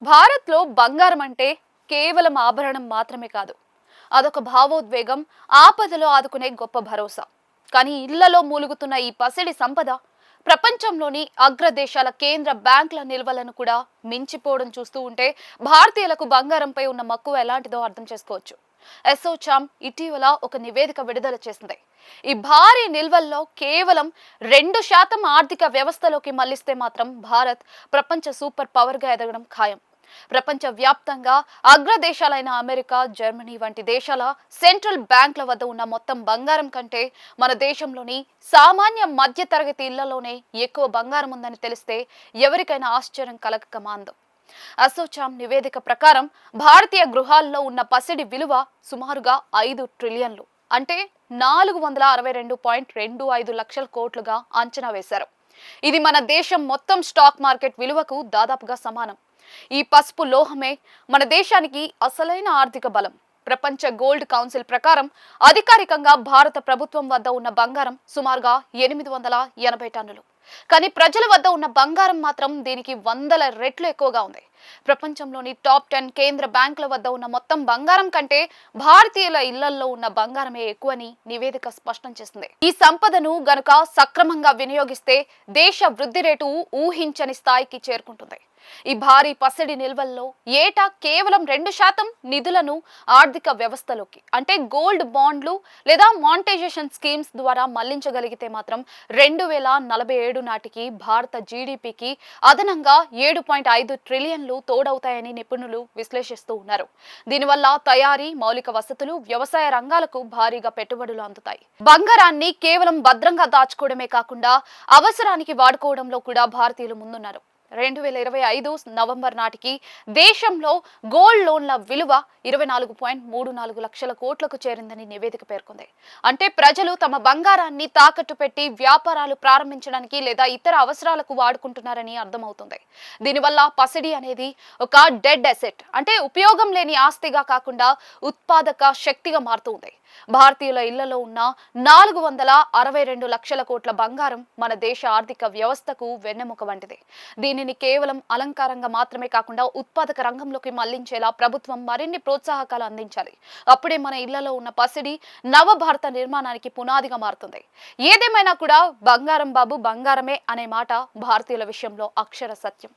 భారత్లో బంగారం అంటే కేవలం ఆభరణం మాత్రమే కాదు. అదొక భావోద్వేగం, ఆపదలో ఆదుకునే గొప్ప భరోసా. కానీ ఇళ్లలో మూలుగుతున్న ఈ పసిడి సంపద ప్రపంచంలోని అగ్రదేశాల కేంద్ర బ్యాంకుల నిల్వలను కూడా మించిపోవడం చూస్తూ ఉంటే భారతీయులకు బంగారంపై ఉన్న మక్కువ ఎలాంటిదో అర్థం చేసుకోవచ్చు. ఎసోచామ్ ఇటీవల ఒక నివేదిక విడుదల చేసింది. ఈ భారీ నిల్వల్లో కేవలం 2% ఆర్థిక వ్యవస్థలోకి మళ్లిస్తే మాత్రం భారత్ ప్రపంచ సూపర్ పవర్ గా ఎదగడం ఖాయం. ప్రపంచ వ్యాప్తంగా అగ్రదేశాలైన అమెరికా, జర్మనీ వంటి దేశాల సెంట్రల్ బ్యాంకుల వద్ద ఉన్న మొత్తం బంగారం కంటే మన దేశంలోని సామాన్య మధ్య తరగతి ఇళ్లలోనే ఎక్కువ బంగారం ఉందని తెలిస్తే ఎవరికైనా ఆశ్చర్యం కలగక మాందు. అసోచామ్ నివేదిక ప్రకారం భారతీయ గృహాల్లో ఉన్న పసిడి విలువ సుమారుగా 5 ట్రిలియన్లు, అంటే 462.25 లక్షల కోట్లుగా అంచనా వేశారు. ఇది మన దేశం మొత్తం స్టాక్ మార్కెట్ విలువకు దాదాపుగా సమానం. ఈ పసుపు లోహమే మన దేశానికి అసలైన ఆర్థిక బలం. ప్రపంచ గోల్డ్ కౌన్సిల్ ప్రకారం అధికారికంగా భారత ప్రభుత్వం వద్ద ఉన్న బంగారం సుమారుగా 880 టన్నులు. కానీ ప్రజల వద్ద ఉన్న బంగారం మాత్రం దీనికి 100 రెట్లు ఎక్కువగా ఉంది. ప్రపంచంలోని టాప్ 10 కేంద్ర బ్యాంకుల వద్ద ఉన్న మొత్తం బంగారం కంటే భారతీయుల ఇళ్లలో ఉన్న బంగారమే ఎక్కువని నివేదిక స్పష్టం చేసింది. ఈ సంపదను గనుక సక్రమంగా వినియోగిస్తే దేశ వృద్ధి రేటు ఊహించని స్థాయికి చేరుకుంటుంది. ఈ భారీ పసిడి నిల్వల్లో ఏటా కేవలం 2% నిధులను ఆర్థిక వ్యవస్థలోకి, అంటే గోల్డ్ బాండ్లు లేదా మానిటైజేషన్ స్కీమ్స్ ద్వారా మళ్లించగలిగితే మాత్రం 2047 నాటికి భారత జీడీపీకి అదనంగా 7.5 ట్రిలియన్లు తోడవుతాయని నిపుణులు విశ్లేషిస్తూ ఉన్నారు. దీనివల్ల తయారీ, మౌలిక వసతులు, వ్యవసాయ రంగాలకు భారీగా పెట్టుబడులు అందుతాయి. బంగారాన్ని కేవలం భద్రంగా దాచుకోవడమే కాకుండా అవసరానికి వాడుకోవడంలో కూడా భారతీయులు ముందున్నారు. 2025 నవంబర్ నాటికి దేశంలో గోల్డ్ లోన్ల విలువ 24.34 లక్షల కోట్లకు చేరిందని నివేదిక పేర్కొంది. అంటే ప్రజలు తమ బంగారాన్ని తాకట్టు పెట్టి వ్యాపారాలు ప్రారంభించడానికి లేదా ఇతర అవసరాలకు వాడుకుంటున్నారని అర్థమవుతుంది. దీనివల్ల పసిడి అనేది ఒక డెడ్ అసెట్, అంటే ఉపయోగం లేని ఆస్తిగా కాకుండా ఉత్పాదక శక్తిగా మారుతుంది. భారతీయుల ఇళ్లలో ఉన్న 462 లక్షల కోట్ల బంగారం మన దేశ ఆర్థిక వ్యవస్థకు వెన్నెముక వంటిది. దీనిని కేవలం అలంకారంగా మాత్రమే కాకుండా ఉత్పాదక రంగంలోకి మళ్లించేలా ప్రభుత్వం మరిన్ని ప్రోత్సాహకాలు అందించాలి. అప్పుడే మన ఇళ్లలో ఉన్న పసిడి నవ భారత నిర్మాణానికి పునాదిగా మారుతుంది. ఏదేమైనా కూడా బంగారం బాబు బంగారమే అనే మాట భారతీయుల విషయంలో అక్షర సత్యం.